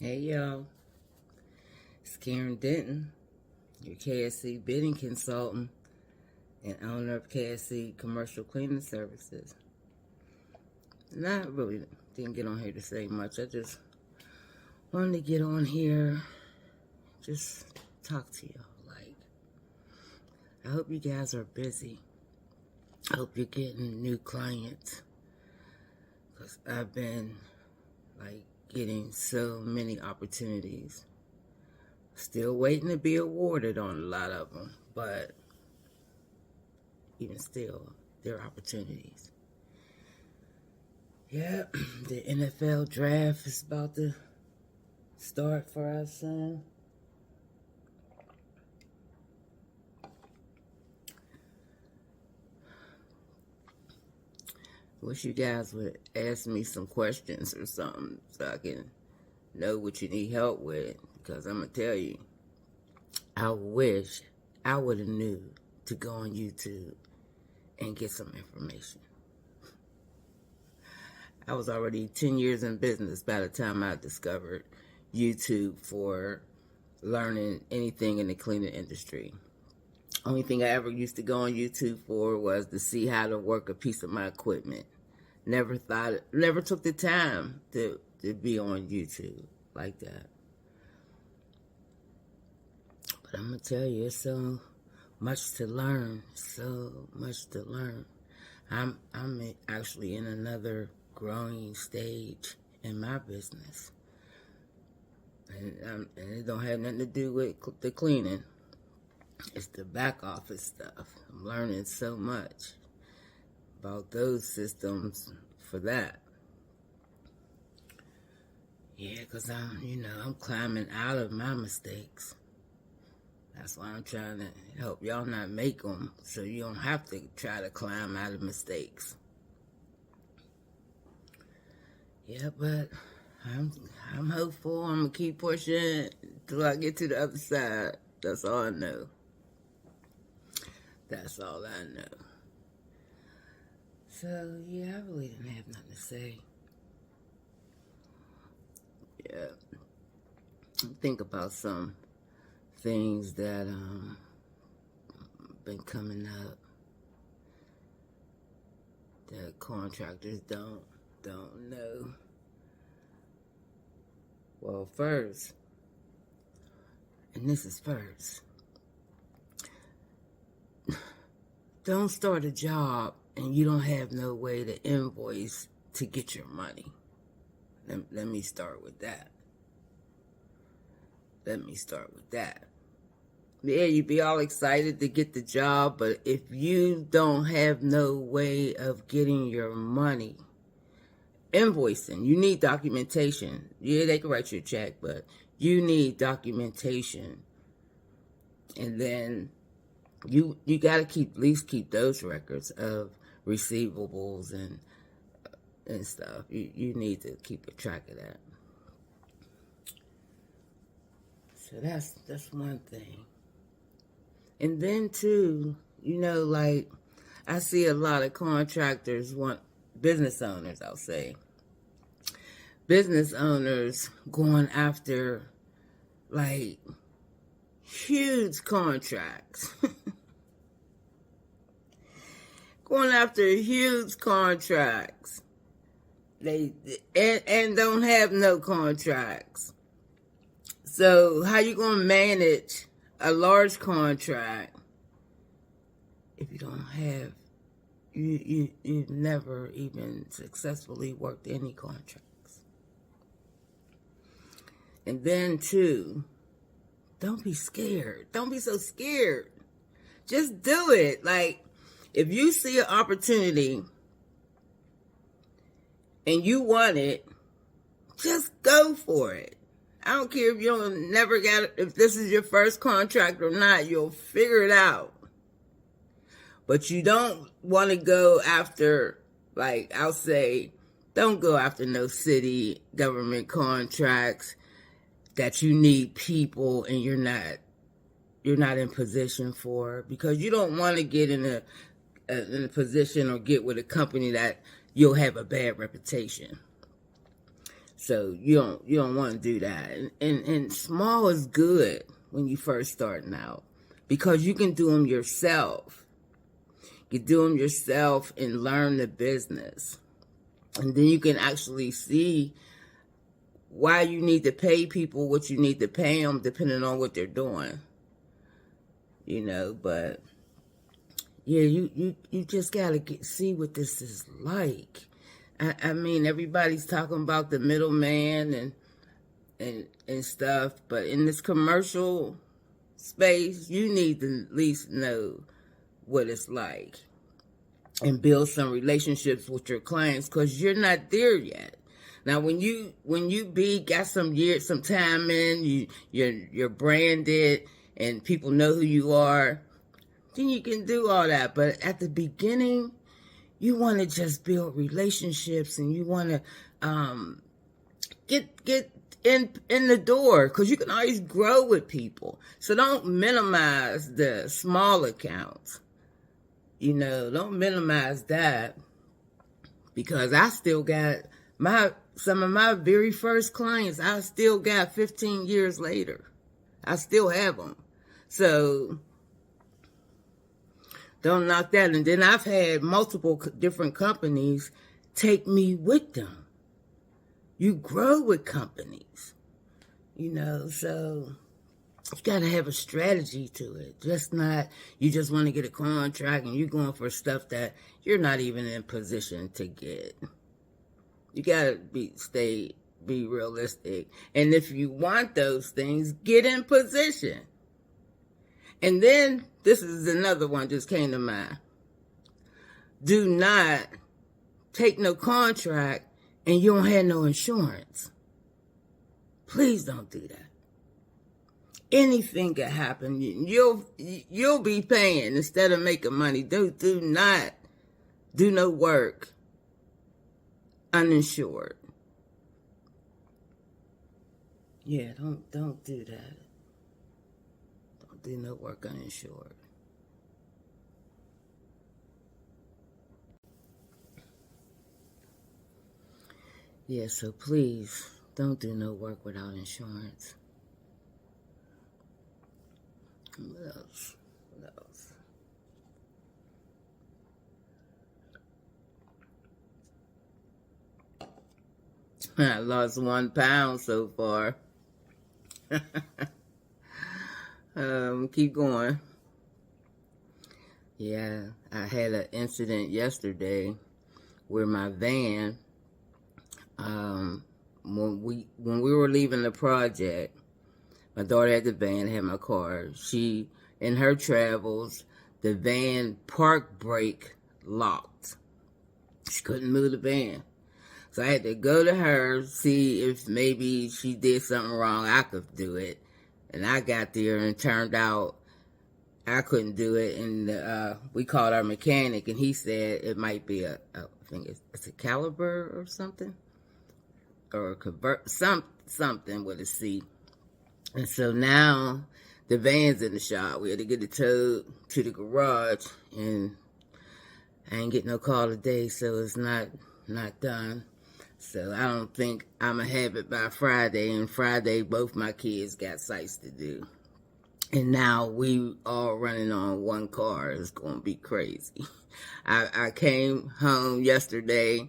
Hey y'all, it's Karen Denton, your KSC bidding consultant and owner of KSC Commercial Cleaning Services. And I really didn't get on here to say much. I just wanted to get on here, just talk to y'all. I hope you guys are busy. I hope you're getting new clients. Because I've been, getting so many opportunities. Still waiting to be awarded on a lot of them, but even still, there are opportunities. Yeah, the NFL draft is about to start for us soon. Wish you guys would ask me some questions or something so I can know what you need help with. Because I'm going to tell you, I wish I would have knew to go on YouTube and get some information. I was already 10 years in business by the time I discovered YouTube for learning anything in the cleaning industry. Only thing I ever used to go on YouTube for was to see how to work a piece of my equipment. Never took the time to be on YouTube like that. But I'm going to tell you, it's so much to learn, I'm actually in another growing stage in my business. And it don't have nothing to do with the cleaning. It's the back office stuff. I'm learning so much about those systems for that. Yeah, because I'm climbing out of my mistakes. That's why I'm trying to help y'all not make them, so you don't have to try to climb out of mistakes. Yeah, but I'm hopeful. I'm going to keep pushing till I get to the other side. That's all I know. That's all I know. So, yeah, I really didn't have nothing to say. Yeah. Think about some things that been coming up that contractors don't know. Well, first, and this is first, don't start a job and you don't have no way to invoice to get your money. Let me start with that. Yeah, you'd be all excited to get the job, but if you don't have no way of getting your money, invoicing, you need documentation. Yeah, they can write you a check, but you need documentation. And then you got to at least keep those records of receivables and stuff. You need to keep a track of that. So that's one thing. And then too, I see a lot of contractors business owners, I'll say. Business owners going after huge contracts. Going after huge contracts. They don't have no contracts. So how you gonna manage a large contract if you don't have you've never even successfully worked any contracts? And then too, don't be scared. Don't be so scared. Just do it. If you see an opportunity and you want it, just go for it. I don't care if if this is your first contract or not, you'll figure it out. But you don't want to go after, I'll say, don't go after no city government contracts that you need people and you're not in position for, because you don't want to get in a position or get with a company that you'll have a bad reputation. So you don't want to do that. And small is good when you first starting out, because you can do them yourself. You do them yourself and learn the business. And then you can actually see why you need to pay people what you need to pay them, depending on what they're doing. But yeah, you just gotta see what this is like. I mean, everybody's talking about the middleman and stuff, but in this commercial space, you need to at least know what it's like and build some relationships with your clients, because you're not there yet. Now, when you got some time in, you're branded and people know who you are, then you can do all that. But at the beginning, you want to just build relationships, and you want to get in the door, because you can always grow with people. So don't minimize the small accounts. Don't minimize that, because I still got some of my very first clients, I still got 15 years later. I still have them. So don't knock that. And then I've had multiple different companies take me with them. You grow with companies, so you got to have a strategy to it. You just want to get a contract and you're going for stuff that you're not even in position to get. You got to be realistic. And if you want those things, get in position. And then, this is another one just came to mind. Do not take no contract and you don't have no insurance. Please don't do that. Anything can happen. You'll be paying instead of making money. Do not do no work uninsured. Yeah, don't do that. Don't do no work uninsured. Yeah, so please don't do no work without insurance. What else? I lost 1 pound so far. Keep going. Yeah, I had an incident yesterday where my van, when we were leaving the project, my daughter had the van, had my car. In her travels, the van park brake locked. She couldn't move the van. So I had to go to her, see if maybe she did something wrong, I could do it. And I got there and turned out I couldn't do it. And we called our mechanic, and he said it might be I think it's a caliber or something. Or something with a C. And so now the van's in the shop. We had to get it towed to the garage, and I ain't get no call today, so it's not done. So I don't think I'm going to have it by Friday. And Friday, both my kids got sites to do. And now we all running on one car. It's going to be crazy. I came home yesterday,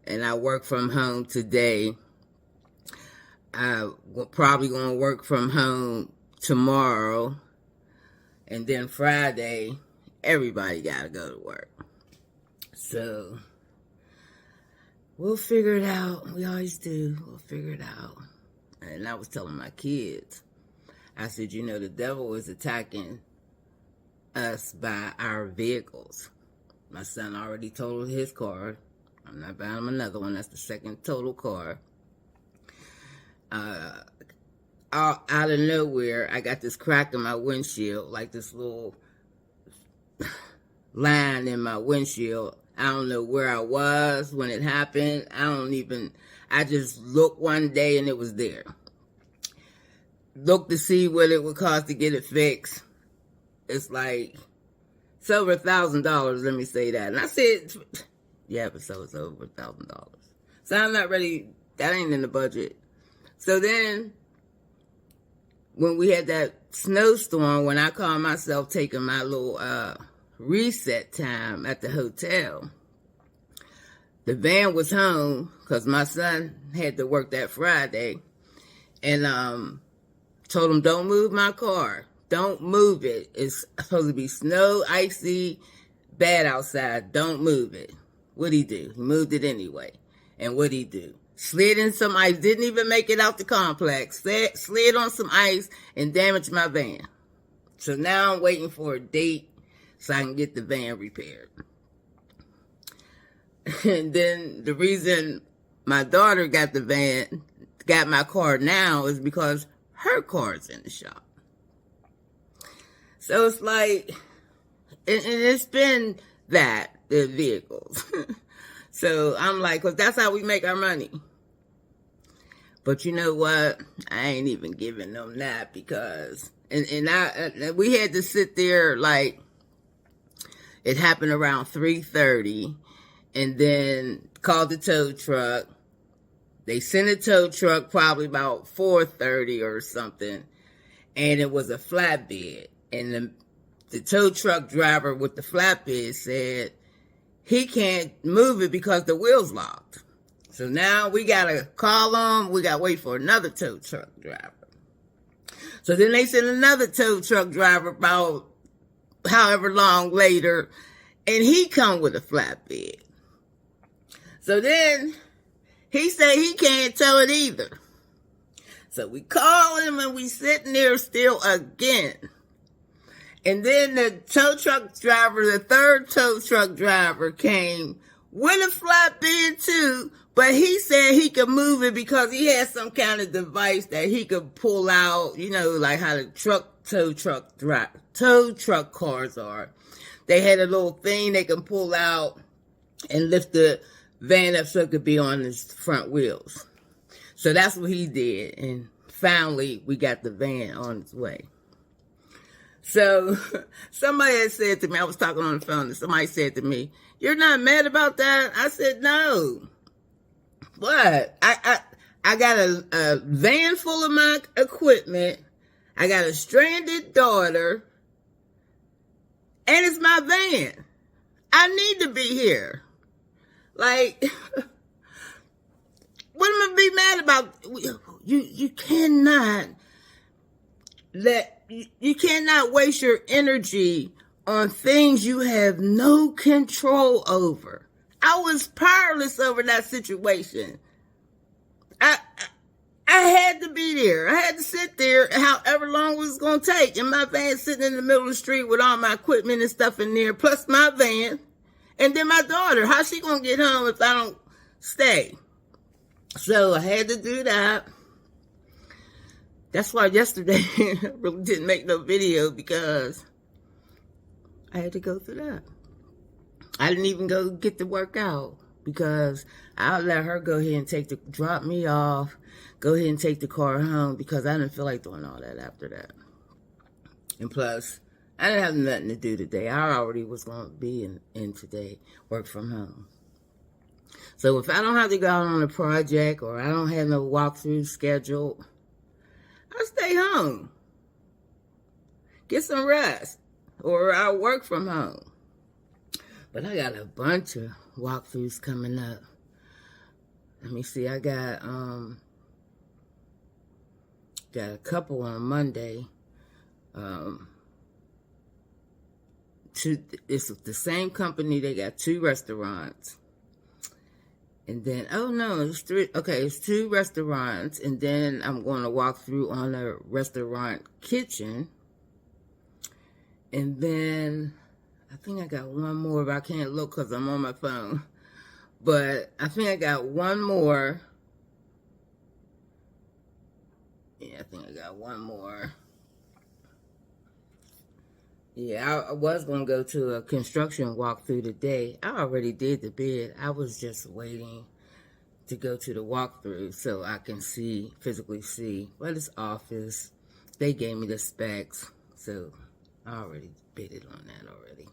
and I work from home today. I'm probably going to work from home tomorrow. And then Friday, everybody got to go to work. So we'll figure it out. We always do. We'll figure it out. And I was telling my kids, I said, the devil is attacking us by our vehicles. My son already totaled his car. I'm not buying him another one. That's the second total car. Out of nowhere, I got this crack in my windshield, like this little line in my windshield. I don't know where I was when it happened. I just looked one day and it was there. Looked to see what it would cost to get it fixed. It's over $1,000, let me say that. And I said, yeah, but so it's over $1,000. So I'm not ready That ain't in the budget. So then, when we had that snowstorm, when I called myself taking my little reset time at the hotel, the van was home because my son had to work that Friday, and told him, don't move my car. Don't move it. It's supposed to be snow, icy, bad outside. Don't move it. What'd he do? He moved it anyway. And what'd he do? Slid in some ice. Didn't even make it out the complex. Slid on some ice and damaged my van. So now I'm waiting for a date so I can get the van repaired. And then the reason my daughter got my car now is because her car's in the shop. So it's like, and it's been that, the vehicles. So I'm like, because that's how we make our money. But you know what? I ain't even giving them that because, and we had to sit there like, it happened around 3:30, and then called the tow truck. They sent a tow truck probably about 4:30 or something, and it was a flatbed. And the tow truck driver with the flatbed said he can't move it because the wheel's locked. So now we got to call them. We got to wait for another tow truck driver. So then they sent another tow truck driver about however long later, and he come with a flatbed. So then he said he can't tow it either. So we call him and we sitting there still again. And then the tow truck driver, the third tow truck driver came with a flatbed too, but he said he could move it because he had some kind of device that he could pull out, you know, like how the tow truck cars are. They had a little thing they can pull out and lift the van up so it could be on its front wheels. So that's what he did. And finally, we got the van on its way. So somebody had said to me, I was talking on the phone, and somebody said to me, "You're not mad about that?" I said, "No. What? I got a van full of my equipment. I got a stranded daughter, and it's my van. I need to be here. Like, what am I be mad about? You cannot you cannot waste your energy on things you have no control over. I was powerless over that situation. I had to be there. I had to sit there however long it was going to take. And my van sitting in the middle of the street with all my equipment and stuff in there, plus my van. And then my daughter, how's she going to get home if I don't stay? So I had to do that. That's why yesterday I really didn't make no video because I had to go through that. I didn't even go get the workout because I'll let her go ahead and drop me off, go ahead and take the car home because I didn't feel like doing all that after that. And plus, I didn't have nothing to do today. I already was going to be in today, work from home. So if I don't have to go out on a project or I don't have no walkthrough scheduled, I stay home, get some rest, or I work from home. But I got a bunch of walkthroughs coming up. Let me see, I got a couple on Monday. It's the same company. They got 2 restaurants. And then, it's 3. Okay, it's 2 restaurants. And then I'm going to walk through on a restaurant kitchen. And then I think I got one more, but I can't look because I'm on my phone. But I think I got one more. Yeah, I think I got one more. Yeah, I was going to go to a construction walkthrough today. I already did the bid. I was just waiting to go to the walkthrough so I can physically see. But it's office. They gave me the specs, so I already bidded on that already.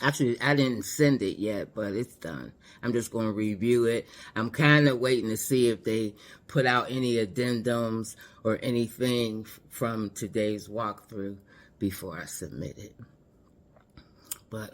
Actually, I didn't send it yet, but it's done. I'm just going to review it. I'm kind of waiting to see if they put out any addendums or anything from today's walkthrough before I submit it. But,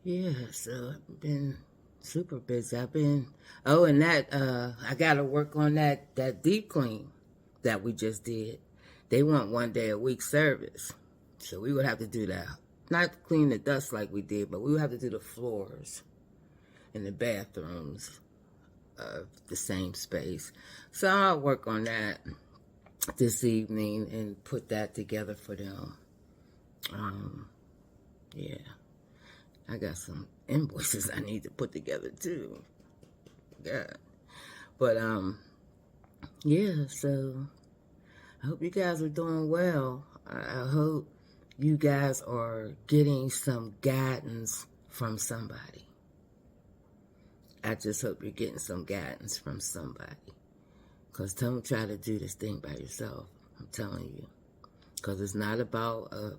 yeah, so I've been super busy. And that, I got to work on that deep clean that we just did. They want 1 day a week service. So we would have to do that. Not clean the dust like we did, but we would have to do the floors and the bathrooms of the same space. So I'll work on that this evening and put that together for them. Yeah. I got some invoices I need to put together too. Yeah. But, yeah, so I hope you guys are doing well. I hope you guys are getting some guidance from somebody. I just hope you're getting some guidance from somebody. Because don't try to do this thing by yourself. I'm telling you. Because it's not about a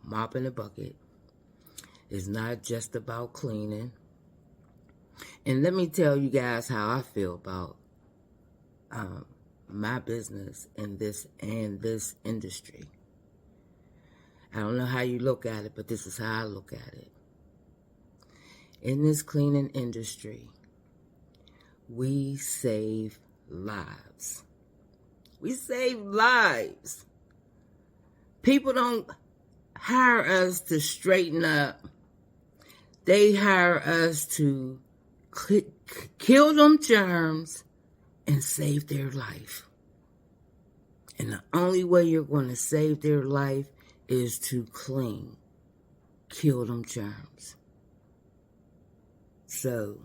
mop and a bucket. It's not just about cleaning. And let me tell you guys how I feel about my business in this industry. I don't know how you look at it, but this is how I look at it. In this cleaning industry, we save lives. We save lives. People don't hire us to straighten up. They hire us to kill them germs and save their life. And the only way you're going to save their life is to clean, kill them germs. So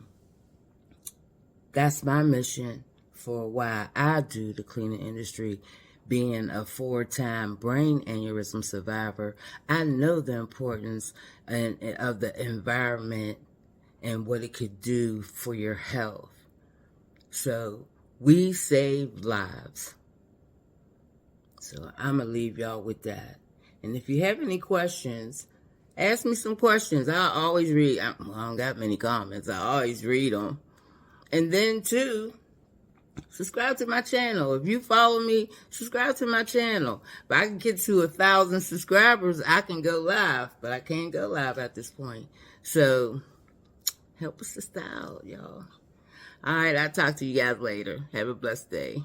that's my mission for why I do the cleaning industry. Being a 4-time brain aneurysm survivor, I know the importance of the environment and what it could do for your health. So we save lives. So I'm going to leave y'all with that. And if you have any questions, ask me some questions. I always read. I don't got many comments. I always read them. And then, too, subscribe to my channel. If you follow me, subscribe to my channel. If I can get to 1,000 subscribers, I can go live. But I can't go live at this point. So, help a sister out, y'all. All right, I'll talk to you guys later. Have a blessed day.